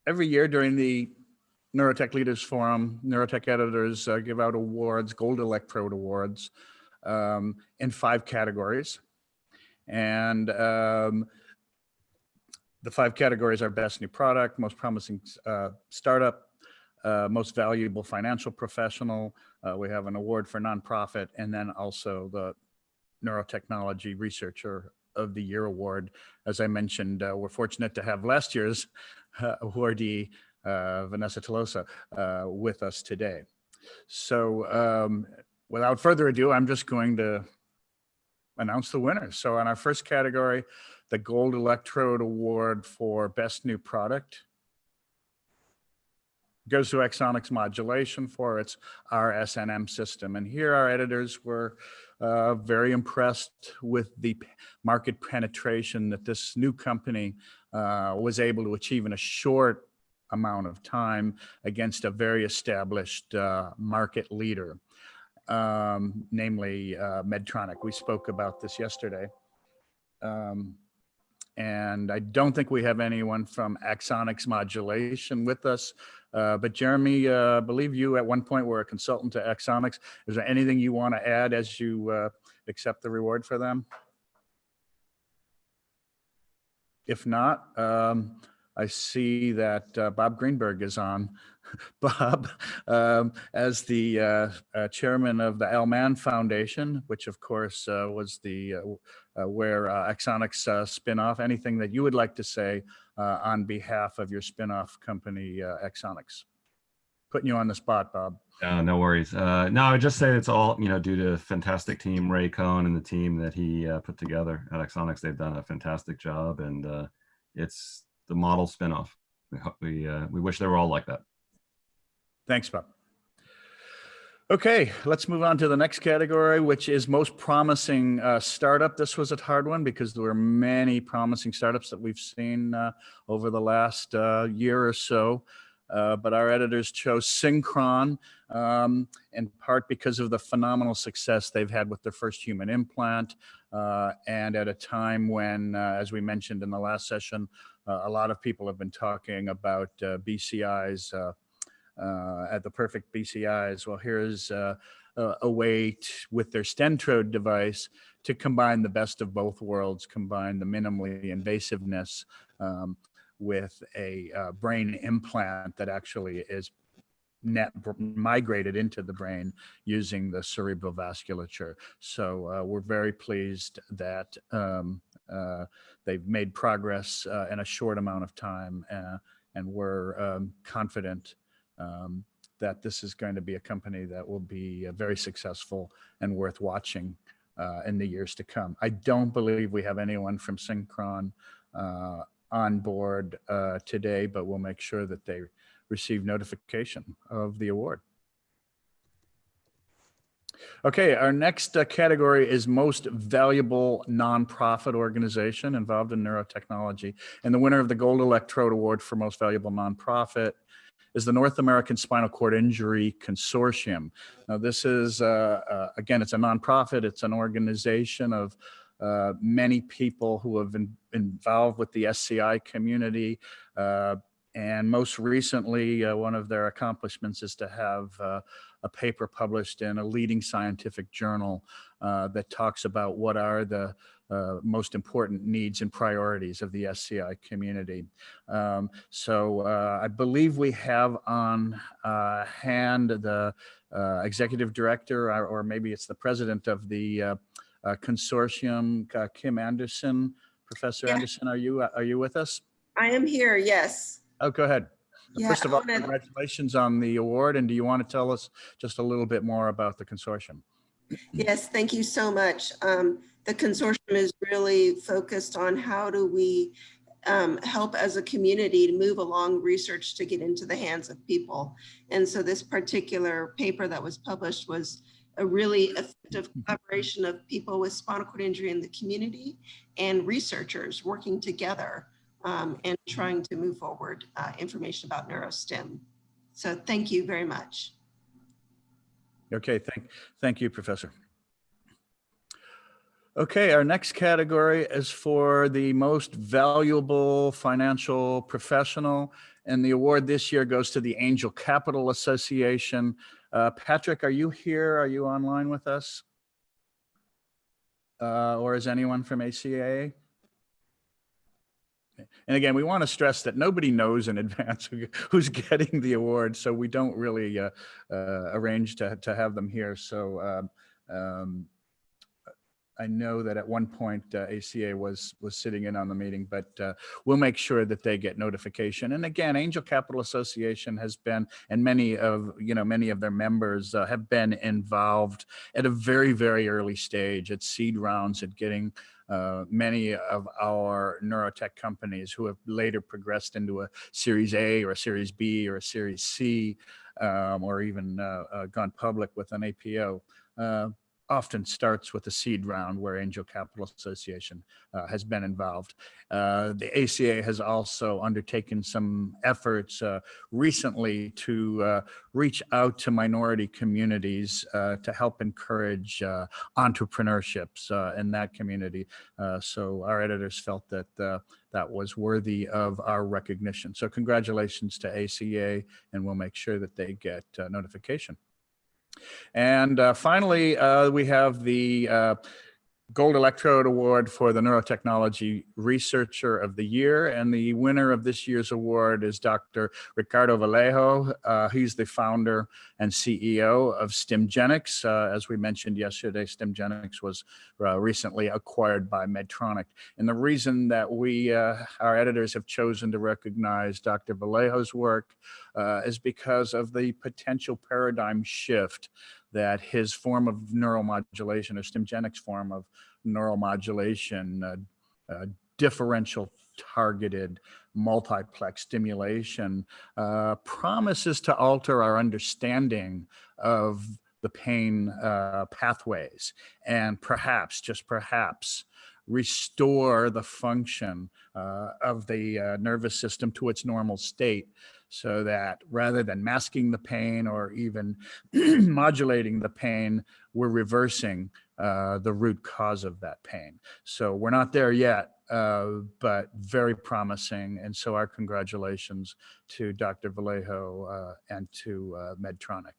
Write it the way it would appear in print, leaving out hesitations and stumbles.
Every year during the Neurotech Leaders Forum, Neurotech editors give out awards, GoldElectrodeAwards, in 5 categories. And the 5 categories are best new product, most promising startup, most valuable financial professional. We have an award for nonprofit, and then also the Neurotechnology Researcher of the Year award. As I mentioned, we're fortunate to have last year's awardee, Vanessa Tolosa, with us today. So without further ado, I'm just going to announce the winners. So on our first category, the Gold Electrode Award for Best New Product goes to Axonics Modulation for its RSNM system. And here our editors were very impressed with the market penetration that this new company was able to achieve in a short amount of time against a very established market leader, namely Medtronic. We spoke about this yesterday. And I don't think we have anyone from Axonics Modulation with us. But Jeremy, I believe you at one point were a consultant to Axonics. Is there anything you want to add as you accept the reward for them? If not, I see that Bob Greenberg is on. Bob, as the chairman of the Al Mann Foundation, which of course was the where Axonics spinoff, anything that you would like to say on behalf of your spinoff company, Axonics? Putting you on the spot, Bob. No worries. No, I would just say it's all, due to a fantastic team, Ray Cohn and the team that he put together at Axonics. They've done a fantastic job, and it's the model spinoff. We wish they were all like that. Thanks, Bob. Okay, let's move on to the next category, which is most promising startup. This was a hard one because there were many promising startups that we've seen over the last year or so. But our editors chose Synchron, in part because of the phenomenal success they've had with their first human implant. And at a time when, as we mentioned in the last session, a lot of people have been talking about BCIs, at the perfect BCIs. Well, here's a way with their Stentrode device to combine the best of both worlds, combine the minimally invasiveness with a brain implant that actually is migrated into the brain using the cerebral vasculature. So we're very pleased that they've made progress in a short amount of time, and we're confident that this is going to be a company that will be very successful and worth watching in the years to come. I don't believe we have anyone from Synchron on board today, but we'll make sure that they receive notification of the award. Okay, our next category is most valuable nonprofit organization involved in neurotechnology. And the winner of the Gold Electrode Award for most valuable nonprofit is the North American Spinal Cord Injury Consortium. Now this is, again, it's a nonprofit, it's an organization of many people who have been involved with the SCI community. And most recently, one of their accomplishments is to have a paper published in a leading scientific journal that talks about what are the most important needs and priorities of the SCI community. So I believe we have on hand the executive director, or maybe it's the president of the consortium, Kim Anderson. Professor Anderson, are you with us? I am here, yes. Oh, go ahead. Yeah, first of all, congratulations on the award. And do you want to tell us just a little bit more about the consortium? Yes, thank you so much. The consortium is really focused on how do we help as a community to move along research to get into the hands of people. And so this particular paper that was published was a really effective collaboration of people with spinal cord injury in the community and researchers working together and trying to move forward information about neurostim. So thank you very much. Okay, thank you, Professor. Okay, our next category is for the most valuable financial professional, and the award this year goes to the Angel Capital Association. Patrick, are you here? Are you online with us? Or is anyone from ACA? And again, we want to stress that nobody knows in advance who's getting the award, so we don't really arrange to have them here. So I know that at one point ACA was sitting in on the meeting, but we'll make sure that they get notification. And again, Angel Capital Association has been, and many of their members have been involved at a very, very early stage at seed rounds, at getting many of our neurotech companies who have later progressed into a Series A or a Series B or a Series C, or even gone public with an APO. Often starts with a seed round where Angel Capital Association has been involved. The ACA has also undertaken some efforts recently to reach out to minority communities to help encourage entrepreneurships in that community. So our editors felt that that was worthy of our recognition. So congratulations to ACA, and we'll make sure that they get notification. And finally, we have the Gold Electrode Award for the Neurotechnology Researcher of the Year. And the winner of this year's award is Dr. Ricardo Vallejo. He's the founder and CEO of Stimgenics. As we mentioned yesterday, Stimgenics was recently acquired by Medtronic. And the reason that our editors have chosen to recognize Dr. Vallejo's work is because of the potential paradigm shift that his form of neuromodulation, or Stimgenics' form of neuromodulation, differential targeted multiplex stimulation, promises to alter our understanding of the pain pathways, and perhaps, just perhaps, restore the function of the nervous system to its normal state, so that rather than masking the pain or even modulating the pain, we're reversing the root cause of that pain. So we're not there yet, but very promising. And so our congratulations to Dr. Vallejo and to Medtronic.